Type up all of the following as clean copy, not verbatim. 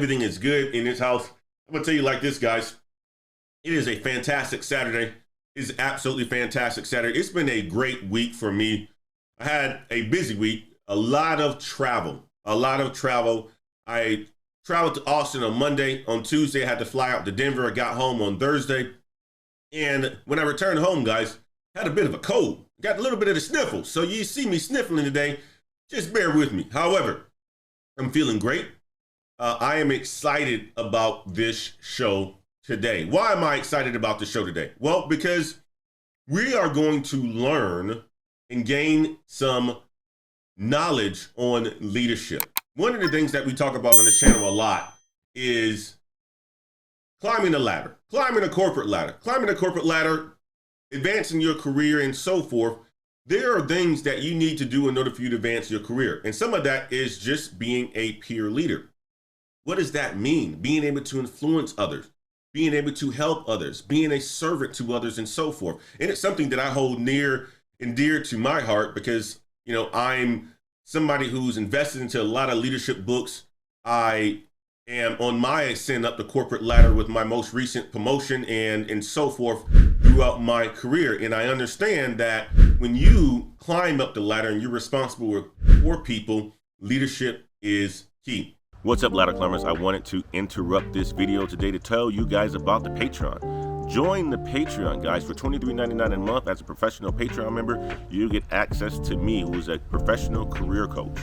everything is good in this house. I'm going to tell you like this, guys. It is a fantastic Saturday. It is absolutely fantastic Saturday. It's been a great week for me. I had a busy week, a lot of travel. I traveled to Austin on Monday. On Tuesday, I had to fly out to Denver. I got home on Thursday. And when I returned home, guys, I had a bit of a cold. Got a little bit of the sniffles. So you see me sniffling today, just bear with me. However, I'm feeling great. I am excited about this show today. Why am I excited about the show today? Well, because we are going to learn and gain some knowledge on leadership. One of the things that we talk about on this channel a lot is climbing the ladder, climbing a corporate ladder, advancing your career and so forth. There are things that you need to do in order for you to advance your career. And some of that is just being a peer leader. What does that mean? Being able to influence others, being able to help others, being a servant to others and so forth. And it's something that I hold near and dear to my heart because, you know, I'm somebody who's invested into a lot of leadership books. I am on my ascent up the corporate ladder with my most recent promotion and so forth throughout my career. And I understand that when you climb up the ladder and you're responsible for people, leadership is key. What's up, ladder climbers? I wanted to interrupt this video today to tell you guys about the Patreon. Join the Patreon, guys. For $23.99 a month as a professional Patreon member, you get access to me, who is a professional career coach.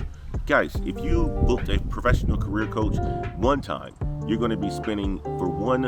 Guys, if you booked a professional career coach one time, you're going to be spending for one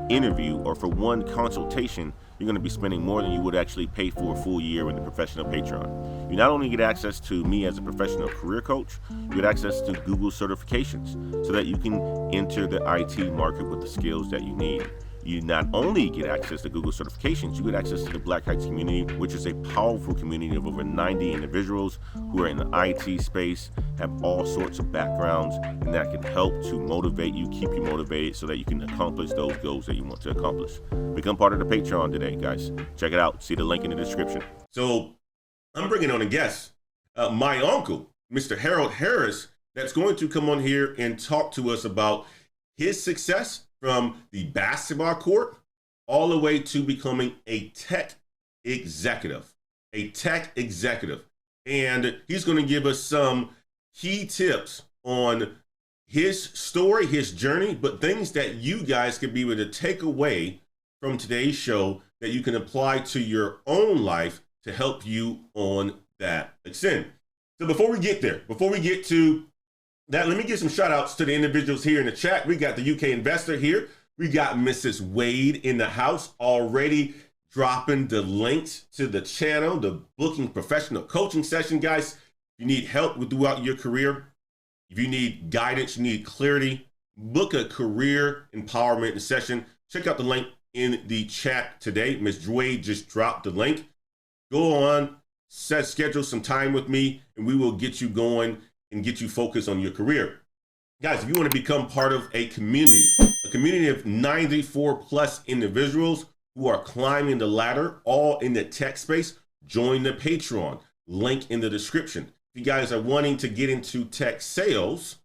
interview or for one consultation, you're going to be spending more than you would actually pay for a full year in the professional Patreon. You not only get access to me as a professional career coach, you get access to Google certifications so that you can enter the IT market with the skills that you need. You not only get access to Google certifications, you get access to the Black Heights community, which is a powerful community of over 90 individuals who are in the IT space, have all sorts of backgrounds, and that can help to motivate you, keep you motivated so that you can accomplish those goals that you want to accomplish. Become part of the Patreon today, guys. Check it out. See the link in the description. So I'm bringing on a guest, my uncle, Mr. Harold Harris, that's going to come on here and talk to us about his success from the basketball court all the way to becoming a tech executive. And he's going to give us some key tips on his story, his journey, but things that you guys can be able to take away from today's show that you can apply to your own life to help you on that ascent. So before we get to that, let me give some shout outs to the individuals here in the chat. We got the UK investor here. We got Mrs. Wade in the house already dropping the links to the channel, the booking professional coaching session. Guys, if you need help throughout your career, if you need guidance, you need clarity, book a career empowerment session. Check out the link in the chat today. Ms. Wade just dropped the link. Go on, schedule some time with me, and we will get you going and get you focused on your career. Guys, if you want to become part of a community of 94 plus individuals who are climbing the ladder, all in the tech space, join the Patreon. Link in the description. If you guys are wanting to get into tech sales,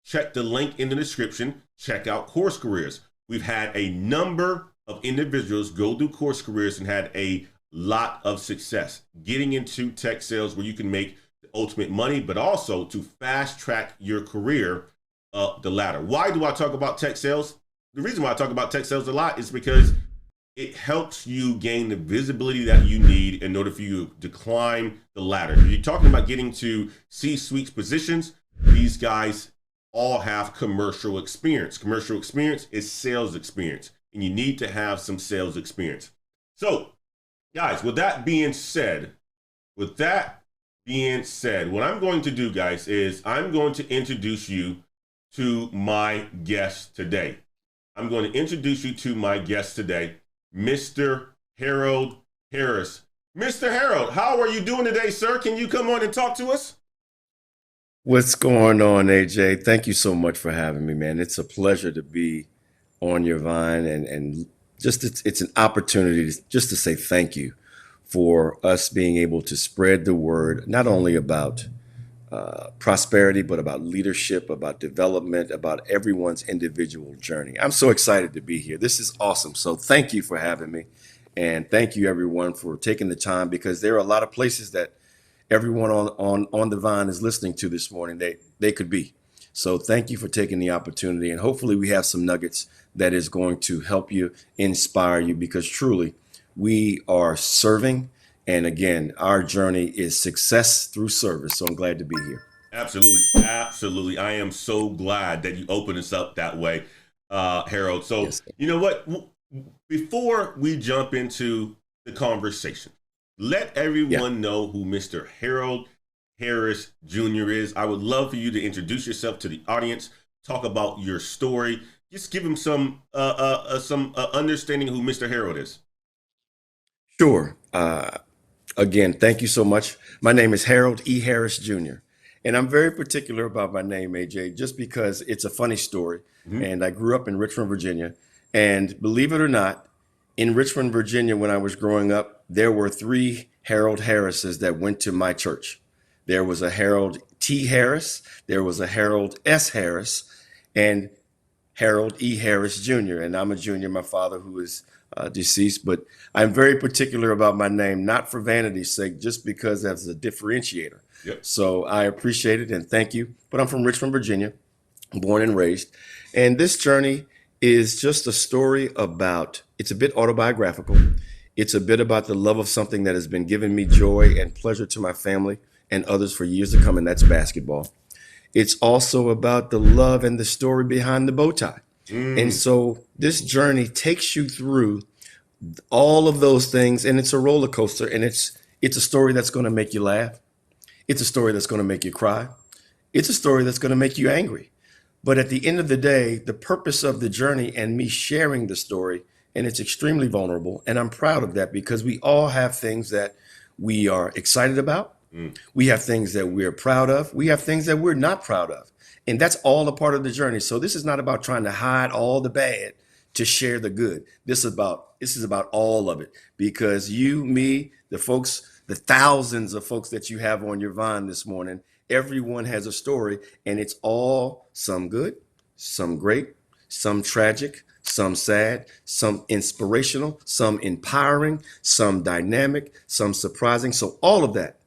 check the link in the description. Check out Course Careers. We've had a number of individuals go through Course Careers and had a lot of success getting into tech sales where you can make ultimate money, but also to fast track your career up the ladder. Why do I talk about tech sales? The reason why I talk about tech sales a lot is because it helps you gain the visibility that you need in order for you to climb the ladder. If you're talking about getting to C-suite positions, these guys all have commercial experience. Commercial experience is sales experience, and you need to have some sales experience. So, guys, with that being said, what I'm going to do, guys, is I'm going to introduce you to my guest today. Mr. Harold Harris. Mr. Harold, how are you doing today, sir? Can you come on and talk to us? What's going on, AJ? Thank you so much for having me, man. It's a pleasure to be on your vine, and just it's an opportunity just to say thank you for us being able to spread the word, not only about prosperity, but about leadership, about development, about everyone's individual journey. I'm so excited to be here. This is awesome. So thank you for having me. And thank you, everyone, for taking the time, because there are a lot of places that everyone on the Vine is listening to this morning. They could be. So thank you for taking the opportunity. And hopefully we have some nuggets that is going to help you, inspire you, because truly we are serving. And again, our journey is success through service. So I'm glad to be here. Absolutely. Absolutely. I am so glad that you opened us up that way, Harold. So, Yes, sir. you know what? Before we jump into the conversation, let Yeah, everyone know who Mr. Harold Harris Jr. is. I would love for you to introduce yourself to the audience, talk about your story, just give them some understanding who Mr. Harold is. sure. Again, thank you so much. My name is Harold E. Harris Jr. And I'm very particular about my name, AJ, just because it's a funny story. Mhm. And I grew up in Richmond, Virginia. And believe it or not, in Richmond, Virginia, when I was growing up, there were three Harold Harrises that went to my church. There was a Harold T. Harris, there was a Harold S. Harris, and Harold E. Harris Jr. And I'm a junior, my father, who is deceased, but I'm very particular about my name, not for vanity's sake, just because that's a differentiator. Yep. So I appreciate it and thank you. But I'm from Richmond, Virginia, born and raised. And this journey is just a story about, it's a bit autobiographical. It's a bit about the love of something that has been giving me joy and pleasure to my family and others for years to come, and that's basketball. It's also about the love and the story behind the bow tie. And Mm. so this journey takes you through all of those things, and it's a roller coaster, and it's a story that's going to make you laugh. It's a story that's going to make you cry. It's a story that's going to make you angry. But at the end of the day, the purpose of the journey and me sharing the story, and it's extremely vulnerable, and I'm proud of that, because we all have things that we are excited about. Mm. We have things that we're proud of. We have things that we're not proud of. And that's all a part of the journey. So this is not about trying to hide all the bad to share the good. This is about all of it, because you, me, the folks, the thousands of folks that you have on your Vine this morning, everyone has a story, and it's all some good, some great, some tragic, some sad, some inspirational, some empowering, some dynamic, some surprising. So all of that,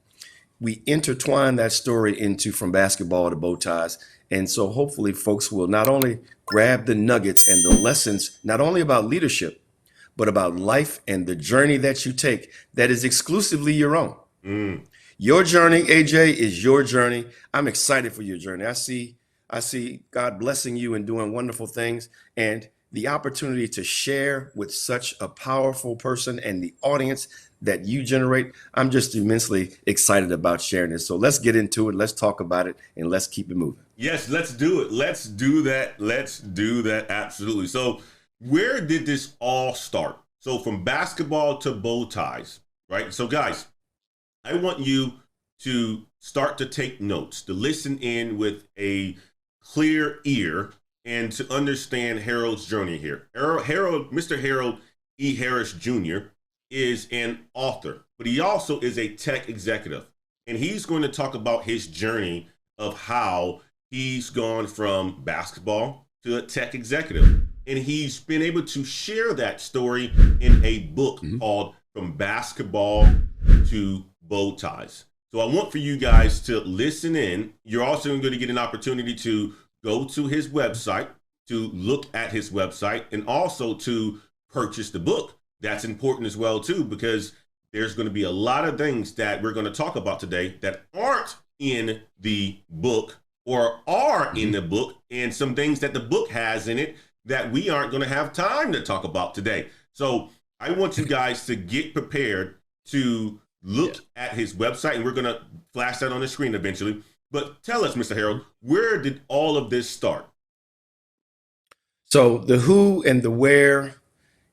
we intertwine that story into from basketball to bow ties. And so hopefully folks will not only grab the nuggets and the lessons, not only about leadership, but about life and the journey that you take that is exclusively your own. Mm. Your journey, AJ, is your journey. I'm excited for your journey. I see God blessing you and doing wonderful things, and the opportunity to share with such a powerful person and the audience that you generate. I'm just immensely excited about sharing this. So let's get into it. Let's talk about it, and let's keep it moving. Yes, let's do it. Let's do that. Let's do that. Absolutely. So, where did this all start? So, from basketball to bow ties, right? So, guys, I want you to start to take notes, to listen in with a clear ear, and to understand Harold's journey here. Mr. Harold E. Harris Jr. is an author, but he also is a tech executive. And he's going to talk about his journey of how he's gone from basketball to a tech executive. And he's been able to share that story in a book called From Basketball to Bow Ties. So I want for you guys to listen in. You're also going to get an opportunity to go to his website, to look at his website, and also to purchase the book. That's important as well, too, because there's going to be a lot of things that we're going to talk about today that aren't in the book or are in the book, and some things that the book has in it that we aren't going to have time to talk about today. So I want you guys to get prepared to look at his website, and we're going to flash that on the screen eventually. But tell us, Mr. Harold, where did all of this start? So the who and the where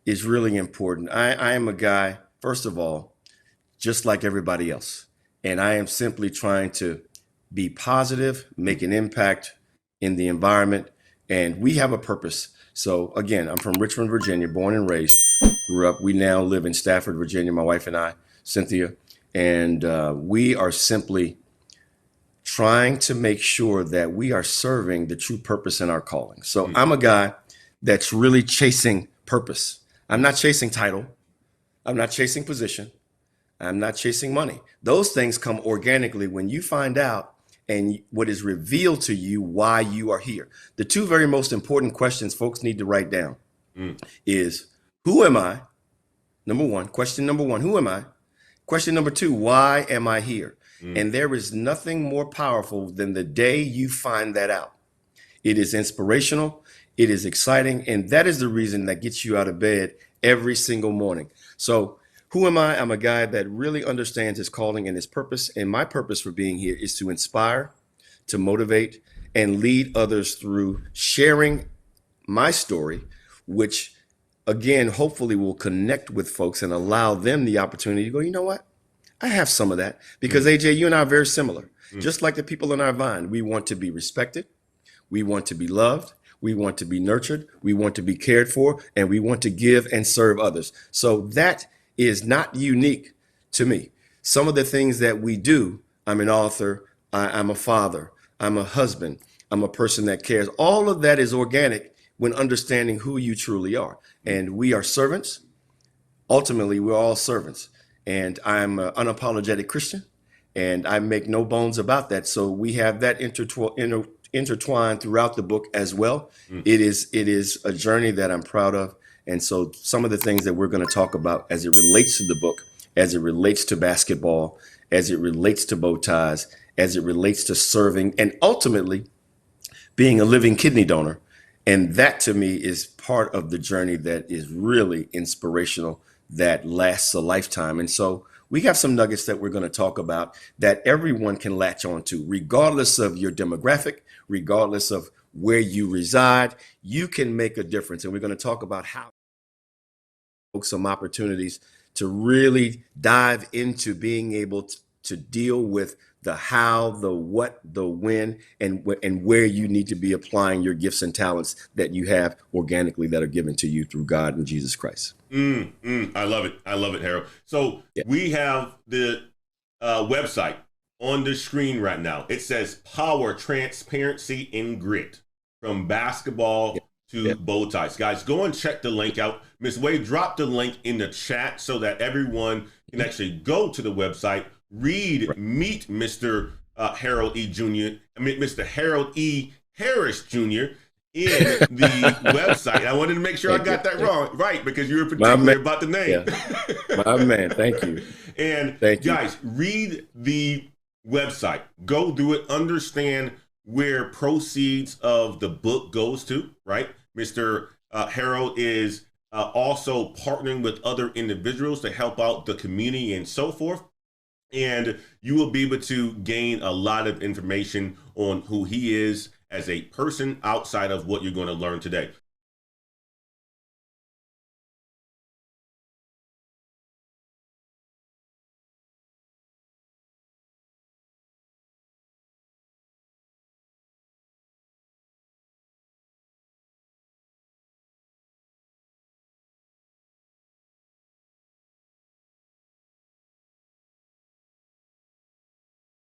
is really important. I am a guy, first of all, just like everybody else. And I am simply trying to be positive, make an impact in the environment. And we have a purpose. So again, I'm from Richmond, Virginia, born and raised, grew up. We now live in Stafford, Virginia, my wife and I, Cynthia. And we are simply trying to make sure that we are serving the true purpose in our calling. So I'm a guy that's really chasing purpose. I'm not chasing title. I'm not chasing position. I'm not chasing money. Those things come organically when you find out and what is revealed to you why you are here. The two very most important questions folks need to write down is, who am I? Number one, question number one, who am I? Question number two, why am I here? And there is nothing more powerful than the day you find that out. It is inspirational. It is exciting. And that is the reason that gets you out of bed every single morning. So who am I? I'm a guy that really understands his calling and his purpose. And my purpose for being here is to inspire, to motivate, and lead others through sharing my story, which again, hopefully will connect with folks and allow them the opportunity to go, you know what? I have some of that, because AJ, you and I are very similar. Just like the people in our vine, we want to be respected. We want to be loved. We want to be nurtured. We want to be cared for, and we want to give and serve others. So that is not unique to me. Some of the things that we do, I'm an author, I'm a father, I'm a husband, I'm a person that cares. All of that is organic when understanding who you truly are. And we are servants. Ultimately, we're all servants. And I'm an unapologetic Christian, and I make no bones about that. So we have that intertwined throughout the book as well. It is a journey that I'm proud of. And so some of the things that we're going to talk about as it relates to the book, as it relates to basketball, as it relates to bow ties, as it relates to serving, and ultimately being a living kidney donor. And that to me is part of the journey that is really inspirational, that lasts a lifetime. And so we have some nuggets that we're going to talk about that everyone can latch on to, regardless of your demographic, regardless of where you reside. You can make a difference. And we're going to talk about how some opportunities to really dive into being able to deal with the how, the what, the when, and where you need to be applying your gifts and talents that you have organically that are given to you through God and Jesus Christ. I love it. I love it, Harold. So we have the website on the screen right now. It says power, transparency, and grit, from basketball to bow ties. Guys, go and check the link out. Ms. Wade, drop the link in the chat so that everyone can actually go to the website, read, meet Mr. Harold E. Jr., Mr. Harold E. Harris Jr. in the website. I wanted to make sure I got that wrong, right, because you were particular about the name. My man, thank you. And guys, read the website. Go do it. Understand where proceeds of the book goes to, right? Mr. Harold is also partnering with other individuals to help out the community and so forth. And you will be able to gain a lot of information on who he is as a person outside of what you're going to learn today.